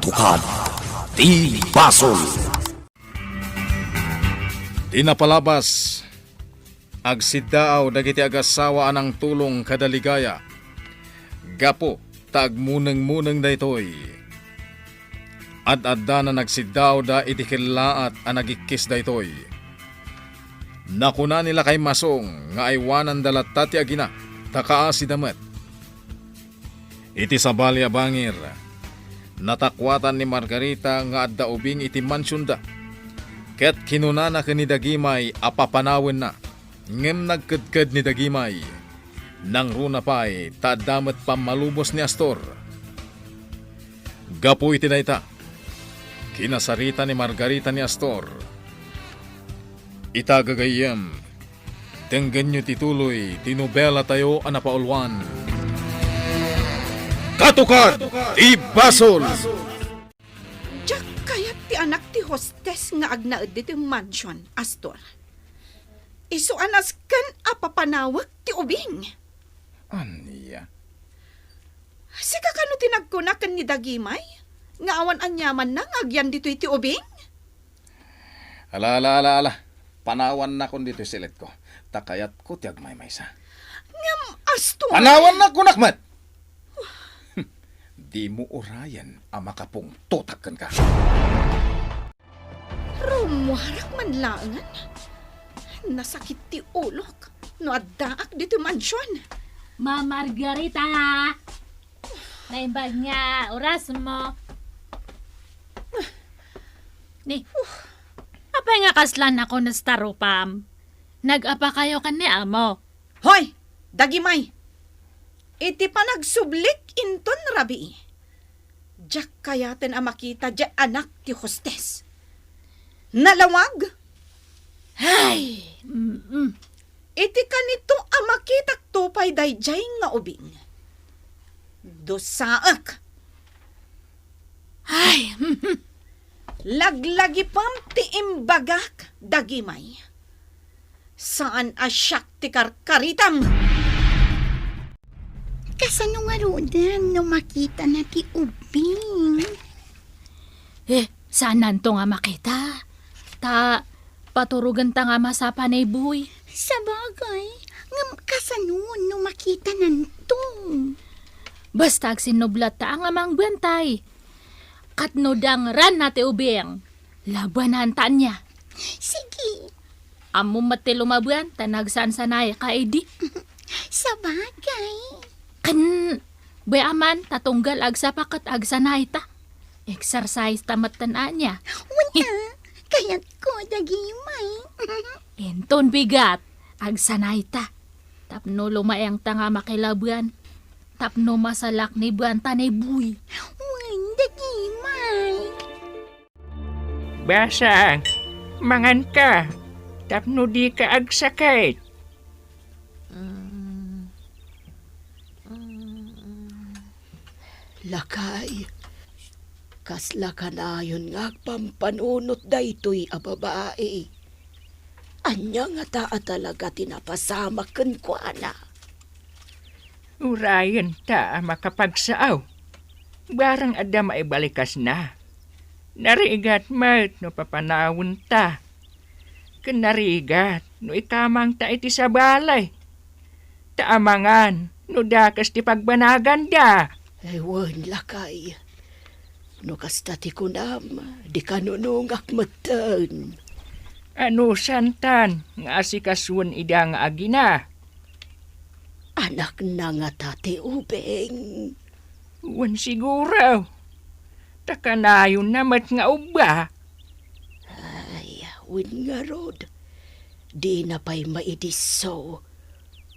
Katukad ti Basol. Di napalabas, agsidaaw dagiti agasawa anang tulong kadaligaya. Gapo, tagmuneng-muneng daytoy. Ad-adda na nagsidaaw da itikilaat ang nagikis daytoy. Nakuna nila kay Masong nga aywanan dalata ti agina, takaa si damet. Iti sabali abangir, natakwatan ni Margarita nga adda ubing iti mansyon da. Ket kinunana ka ni Dagimay apapanawin na. Ngem nagkadkad ni Dagimay. Nang runa pa'y tadamat pamalubos ni Astor. Gapu iti dayta. Kinasarita ni Margarita ni Astor. Itagagayem. Tenggan nyo tituloy, tinubela tayo anapaulwan. Katukad! Ti Basol! Diyak kayat ti anak ti hostess nga agnaed dito mansion, Astor. Isu anas kan apapanawag ti ubing. Aniya? Sika kano tinagkunakan ni Dagimay? Nga awan anyaman na ngagyan dito iti ubing? Ala. Panawan na kon dito silit ko. Takayat ko tiyag may maysa. Ngam, Astor. Panawan na ko nakmat! Di mo orayan ang makapong totakan ka. Rumuharak man langan. Nasakit ti ulok. No addaak dito mansyon. Ma Margarita! Naimbag nga, oras mo. Ni, apay nga kaslan ako na staropam. Nag-apa kayo kan ni amo. Hoy! Dagimay! Iti pa nagsublik inton rabi. Diyak kayaten ang makita diya anak ti hostess. Nalawag? Ay! Iti kanito ang makitak tupay dayjay nga ubing. Dosaak. Ay! Laglagi pam ti imbagak, Dagimay. Saan asyak ti karkaritam? Kasano nga rodan no makita na ti ubing? Saan nanto nga makita? Paturugan ta nga masapa na ibuy. Sa bagay, nga kasano no makita nanto? Basta agsinublat ta ang amang bantay. Katnodang ran na ti ubing. Labanan ta niya. Sige, Amo mati lumabuan, tanagsan sanay ka edi. sa bagay. Kan, bayaman, tatunggal agsapakat agsanay ta. Exercise tamat tanaan niya. Wala, kayat ko Dagimay. Enton bigat, agsanay ta. Tapno lumayang ta nga makilabuan. Tapno masalak ni buwan tanay buy. Wan, Dagimay. Basa, mangan ka. Tapno di ka agsakit. Lakay, kasla ka na yun nga pampanunot daytoy a babae. Anya nga taa talaga tinapasama ken kuana. Urayan ta makapagsaaw. Barang ada maibalikas na. Narigat mat no papanawon ta. Kenarigat no ikamang ta iti sa balay. Taamangan no dakas ti pagbanagan da. Ewan lakay. No kasta ti kunam, di kanunungak matan. Ano santan nga asikaswan ida nga agina? Anak na nga tati ubeng. Wan siguro. Takanayon namat nga uba. Ay, win nga rod. Di na pa'y maidiso.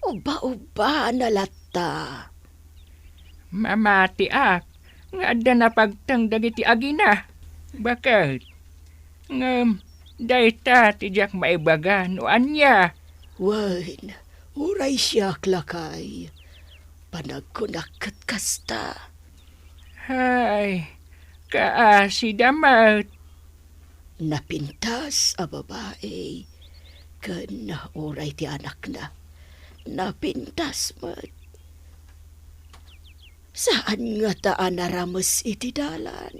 Uba-uba na lata. Mamati ak, nga adda na pagtangdag iti agina. Bakit? Ngam, dayta tijak maibaga no anya. Wan, uray siya lakay. Panagkunakat kasta. Hay, kaasi damat. Napintas a babae. Kan uray ti anak na. Napintas mat. Saan nga taan naramas iti dalan?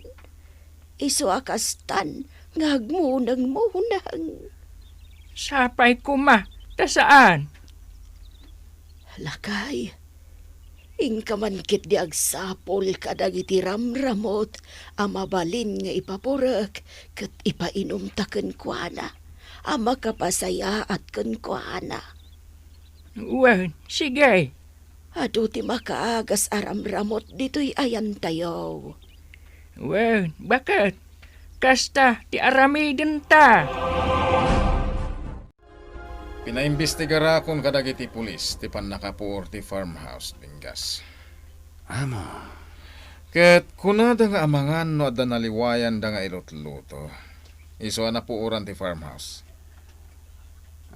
Iso akastan, ngagmunang-munang. Sapay ko ma, ta saan? Lakay, ingkamankit di agsapol kadag iti ramramot, amabalin nga ipapurak, kat ipainom ta kenkwana, ama kapasaya at kenkwana. Wen, sige. Adu ti makaagas aramramot dito'y ayan tayo. Wen, bakit? Kasta ti aramidin ta. Pinaimbestigara kon kadag iti pulis ti pannakapuor ti farmhouse Dinggas. Amo. Ket kunada nga amangan no adda naliwayan da nga ilutluto. Iso na puuran ti farmhouse.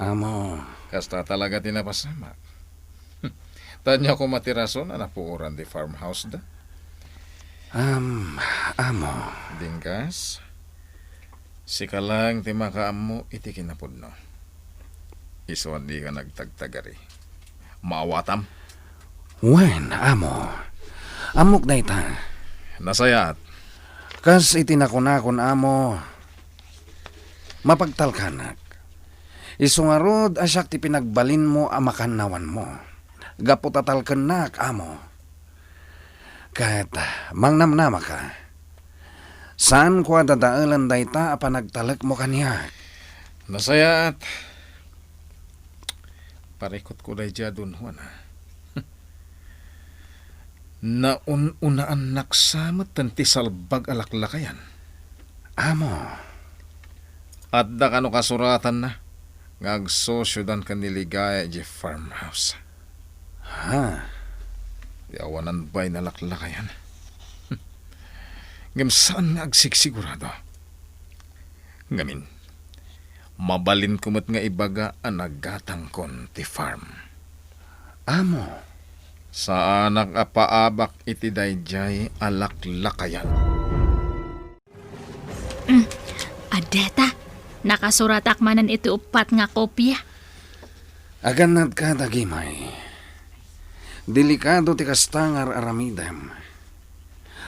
Amo. Kasta talaga tinapasama. Tanya ko matirason na napuuran ti farmhouse da. Amo. Dinggas. Sika lang ti makaammo iti kinapudno. Iso di ka nagtagtagari. Maawatam. Wen, amo. Amok na ita. Nasayat. Kas itinakunakon amo. Mapagtalkanak. Isungarod asyak ti pinagbalin mo amakanawan mo. Gaputatalkanak amo. Kahit mangnamnama ka. Saan ko dadaalan dayta apanagtalak mo kaniyak? Nasayat. Parikot ko day jadun huwan ha. Naun-unaan naksamat tanti salbag alaklakayan. Amo. At da kano kasuratan na. Ngagsosyo dan kaniligaya di farmhouse. Ha? Yawanan ba'y nalaklakayan? Ngam saan nga agsigsigurado? Ngamin, mabalin kumot nga ibaga ang nagatang kon ti farm. Amo. Sa anak apaabak iti dayjay alaklakayan. Adeta, nakasuratak manan iti upat nga kopya. Aganad ka dagimay. Delikado ti kastangar aramidem.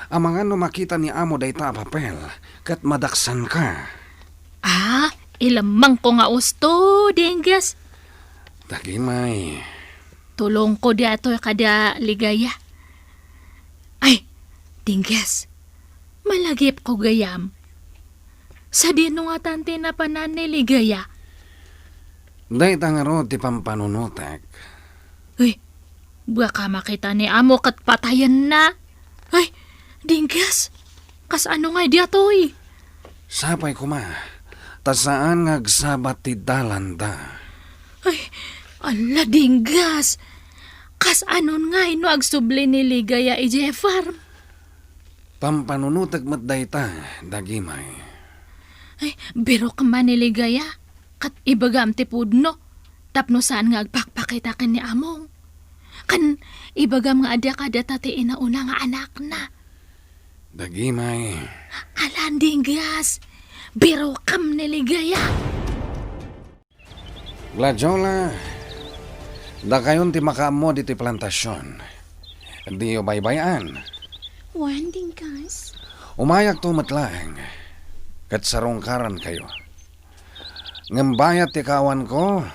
Amangan no makita ni amo dayta papel, kat madaksan ka. Ah, ilamang ko nga usto, Dinggas. Dagimay. Tulong ko di ato kada ligaya. Ay, Dinggas, malagip ko gayam. Sa dino nga tante na panan ni ligaya. Dayta nga ro ti pampanunutek. Uy, baka makita ni amo kat patayan na. Ay, Dinggas, kas ano nga di atoy? Sapay kuma. Ta saan nga agsabat ti dalanda. Ay, ala Dinggas. Kas anon nga ino agsubli ni ligaya ije farm. Pampanunutek met dayta, dagimay. Ay, biro ka man ni ligaya. Kat ibagam ti pudno. Tapno saan nga agpakpakita ka ni among. Kan ibagam nga ada kada tati inauna nga anak na. Dagimay. Alan Dinggas, biro kam ni ligaya. Gladiola, da kayon ti makaamo diti plantasyon. Di baybayan. Wan, Dinggas. Umayak to matlang. Kat sarongkaran kayo. Ngambayat ti kawan ko,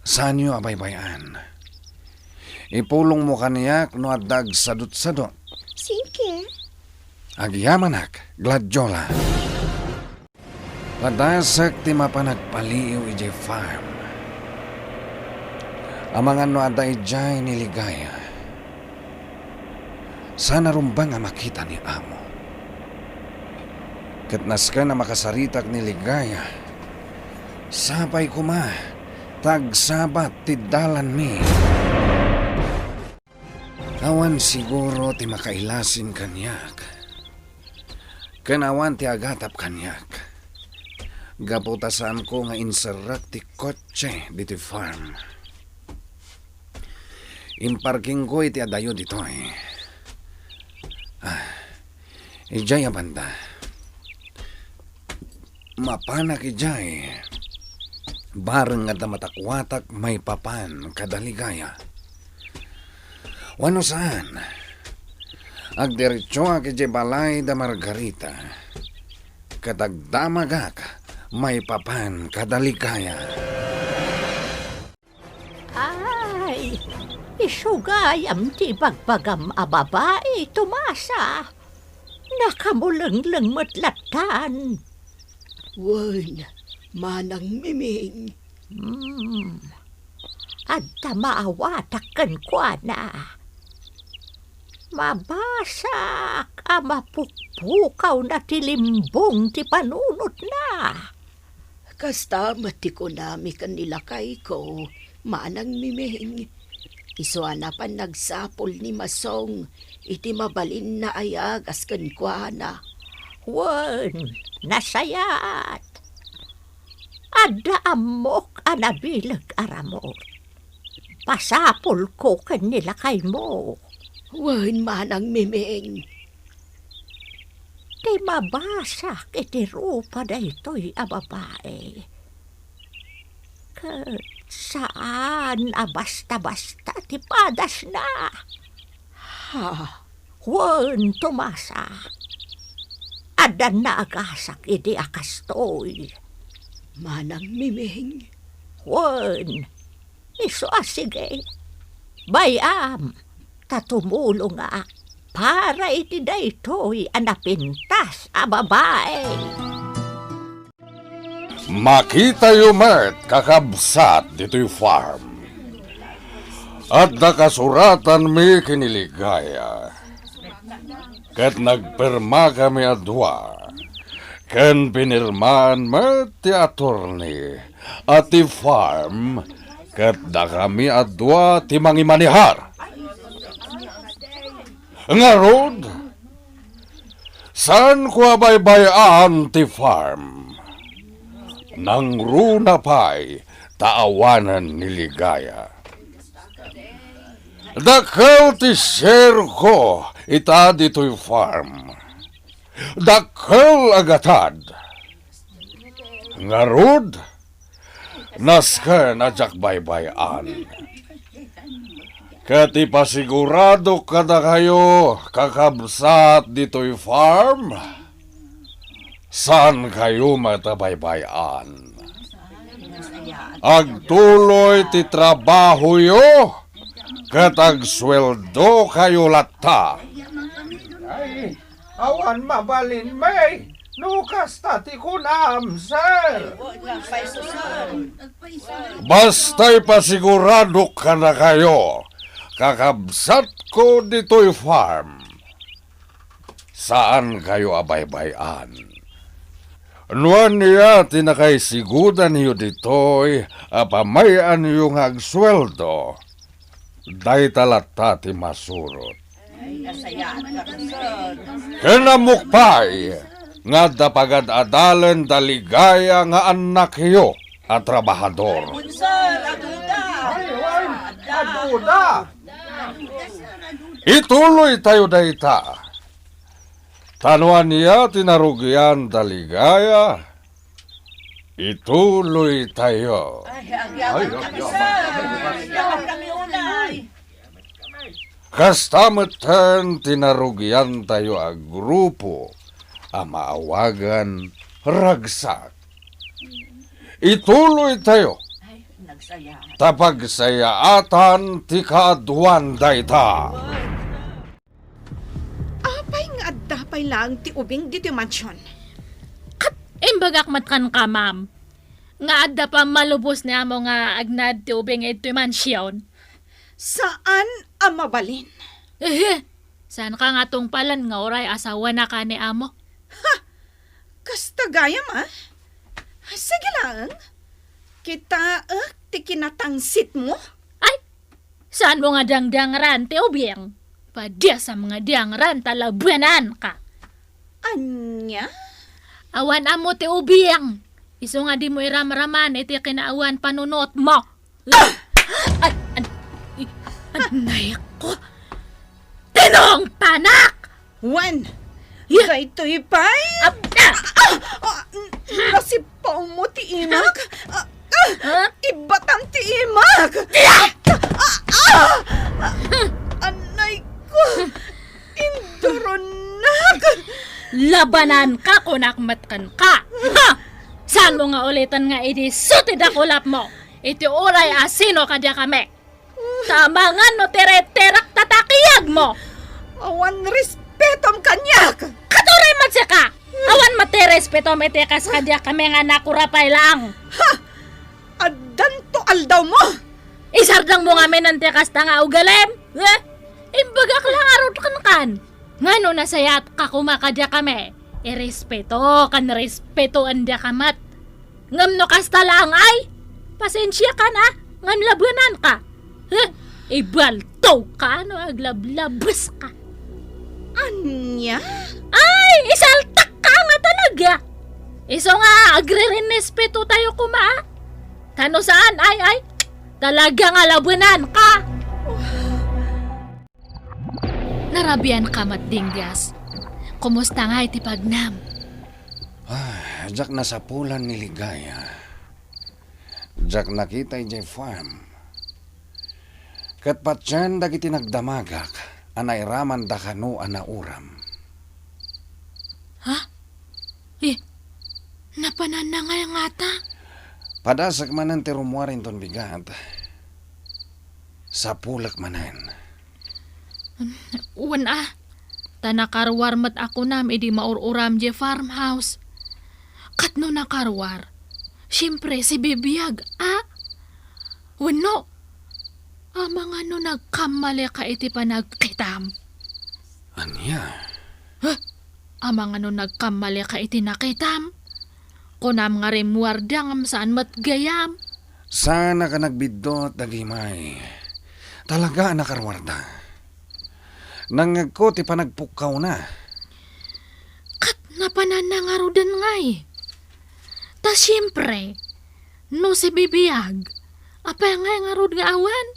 saan nyo abaybayan. Ipulong mo kaniyak no adag sadot-sadot. Sige. Agyamanak, Gladiola. Ladasak ti mapanagpaliw ije farm. Amangan no ada ijay niligaya. Sana rumbang nga makita ni amo. Katnas ka na makasaritak niligaya. Sabay kuma, tagsabat ti dalan mi. Awan siguro ti makailasin kanyak. Kanawan ti agatap kanyak. Gaputasan ko nga inserak ti kotse diti farm. Imparking ko iti adayo dito eh. Ijay abanda. Mapanak ijay. Bareng nga matakwatak may papan kadaligaya. Wano saan? Agdiretso ag ijay balay da Margarita. katagdamagak may papan kadaligaya. Ay, isugayam ti bagbagam a babae, Tomasa. Nakamuleng-leng matlatan. Wen, manang miming. Adta maawatak kwa na. Mabasak ama pukpukaw na tilimbong ti panunot na. Kasta mati ko nami kanilakay ko, manang miming. Isuana pa nagsapol ni Masong, iti mabalin na ayagas kankwana. Wen, nasayat. Adda amok anabilag aramot. Pasapol ko kanilakay mo. Wen, manang miming. Di mabasak iti rupa na ito'y ababae. Kat saan basta-basta ti padas na? Ha, Wen, Tomasa. Adan na agasak iti akastoy. manang miming. Wen, iso sige. Bayam, tatumulong nga para iti daytoy anapintas a babae. Makita yu met kakabsat dito'y farm. At nakasuratan mi kiniligaya. Kat nagperma kami adwa. Ken pinirmaan met ti attorney at ti farm. Kat da kami adwa ti mangimanihar. Nga rod, saan ko abaybayaan ti farm? Nang runa pa'y taawanan ni Ligaya. Dakal ti share ko ita dito'y farm. Dakal agatad. Nga rod, naska na jakbaybayan. Kat ipasigurado kada kayo kakabsat dito'y farm. Saan kayo matabaybayan? Agtuloy ti trabaho yo, kat agsweldo kayo lata. Ay, awan mabalin may. Nukas tati kunam, sir. Basta'y pasigurado ka na kayo, kakabsat ko dito'y farm. Saan kayo abaybayan? Nuan niya tinakaisigudan niyo dito'y apamayan yung agsweldo. Day talata ti masurot. Kinamukpay nga dapagad adalan daligaya nga anak yo at trabahador. Aduda. Ituloy tayo dayta. Tanuan niya tinarugyan daligaya. Ituloy tayo. Kastamatan tinarugyan tayo a grupo a maawagan ragsak. Ituloy tayo. Tapagsayaatan ti kaadwan dayta. Apay nga adapay lang ti ubing dito mansyon. Imbagak matkan ka, ma'am. Nga adda pa malubos niya mo nga agnad ti ubing ito mansyon. Saan ang mabalin? Saan ka nga tong palan nga oray asawa na ka ni amo? Kasta gayam Sige lang. Kita ti kinatangsit mo. Ay, saan mo nga dangdangran ti ubing? Padya sa mga dangran talabuanan ka. Anya? Awan amo ti ubing. Iso nga di mo iramraman iti kinaawan panunot mo. Anay ko. Tinong panak! Wan! Daytoy pa'y... Nasipaw mo ti imag? Ibatang ti imag! Anay ko! Induronak! labanan ka kung nakmatkan ka. Ha! Saan mo nga ulitan nga iti sutid akulap mo? Iti oray asino kadya kami. Tama nga no tere-terak tatakiyag mo. Awan respetom kanyak. Katuloy man siya ka. Awan materespeto metekas kadya kami nga nakurapay lang. Adan to aldaw mo. Isardang mo nga menantekas ta nga ugalem. Imbagak lang arot kan. Ngano na sayat ka kumakadya kami. Irespeto kan respeto andya kamat. Ngam no kasta lang ay. Pasensya ka na. Ngam labanan ka. Ibalto ka no aglablabas ka. Anya? Ay, isaltak ka nga talaga. Iso nga, agre-respeto tayo kuma. Kano saan, ay, talaga nga labanan ka. Narabian ka matdinggas. Kumusta nga iti pagnam? Jak nasa pulan ni Ligaya. Jak nakita ijay farm. Kat patyan dagiti nagdamagak, anay raman da kanu ana uram. Napananangay nga ta. Padasak manan ti rumuarin ton bigat. Sa pulak manan. Uwan tanakarwarmat ako nam idi maururam je farmhouse. Katno nakarwar. Siyempre si bibiyag, Wano. Amang ano nagkamali ka iti panagkitam. Anya? Amang ano nagkamali ka iti nakitam. Kunam nga rin muardang saan matgayam. Sana ka nagbidot dagimay. Talaga nakarwarda. Nangag ko ti panagpukaw na. Kat napananangarudan ngay. Ta siyempre, no si bibiyag, apay nga rod nga awan.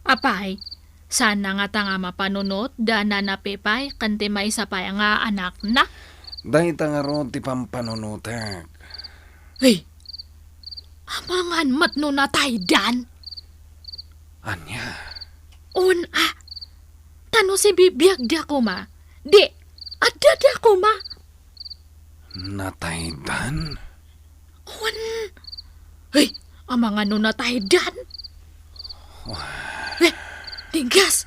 Apay, sana nga ta nga mapanunot, dana na pipay, kanti may sapay nga anak na. Dahil tangarod ti pampanunutak. Hey, amangan matno na taydan. Anya? Tano si bibiyag di ako ma. Di, adda di ako ma. Nataydan? Hey, amangan no na taydan. Tinggas,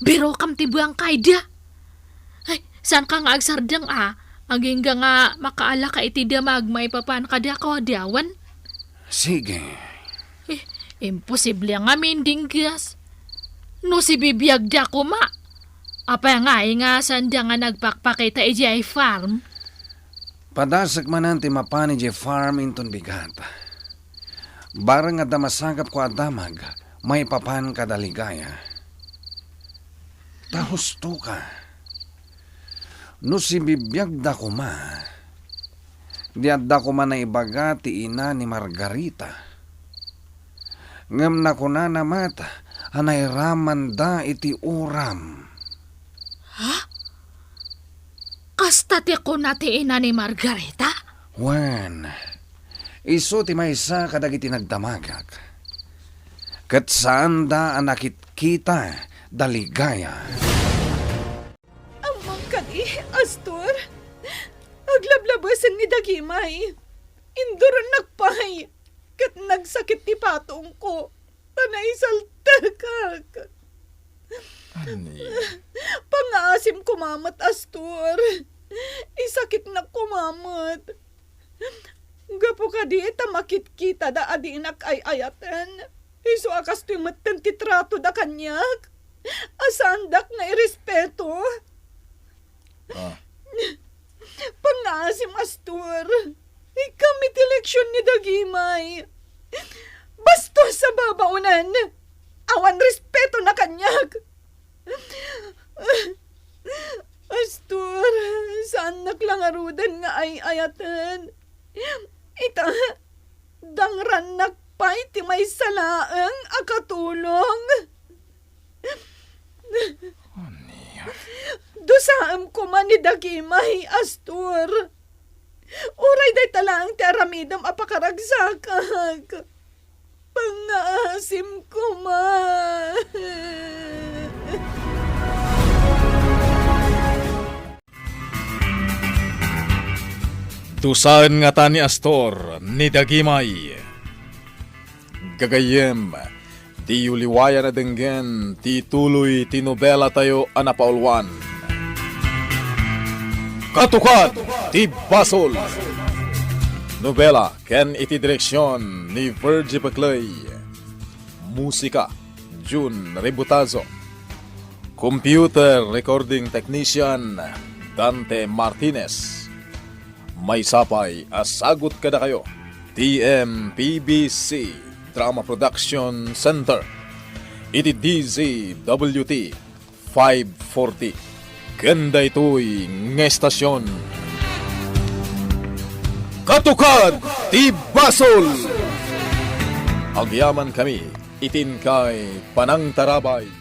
biro kam tibuang kayda. Ay, saan ka nga agsardang aging nga makaala ka iti damag may papan kada ko diawan. Sige. Imposible nga mindinggas. No si bibiyag da ko ma. Apa nga sanda nga nagpakpakita ijay farm. Padasak manan ti mapani je farm inton bigat. Barang nga damasagap ko adamag, may papan kadaligaya. Tahusto ka. No si bibiyag da ko ma, diad da ko man na ibaga ti ina ni Margarita. Ngam na ko na namat, anay raman da iti uram. Kasta ti ko na ti ina ni Margarita? Wen, iso ti maysa kadagiti nagdamagak. Kat saan da anakit kita daligaya. Amang kadi, Astor. Aglablabasan ni Dagimay. Induran nagpay. Kat nagsakit ti patong ko. Tanay saltakak. Pangaasim kumamat, Astor. Isakit na kumamat. Gapo ka di, tamakit kita da adinak ay ayatan. Iso akas timatan titrato da kanyak. Asandak na irespeto. Pangaasim, Astor. Ikamit eleksyon ni Dagimay. Bastos sa babaunan. Awan respeto na kanyak. Astor, saan naklangarudan nga ay ayatan? Ita, dangran nakpay ti may salaang akatulong. Dusaam ko man ni Dagimay, Astor. Uray day talaang ti aramidam apakaragsakag. Pangaasim ko man. Tusahan nga ta ni Astor ni Dagimay. Gagayem, di uliwaya na denggen, ti tuloy ti nobela tayo anapaulwan. Katukat ti Basol. Nobela ken iti direksyon ni Virgie Baclay. Musika, June Rebutazo. Computer recording technician, Dante Martinez. May sapay, asagot kada kayo. TMPBC Drama Production Center. Iti DZWT 540. Ganda ito'y ngestasyon. Katukad ti Basol! Agyaman kami, itin kay Panang Tarabay.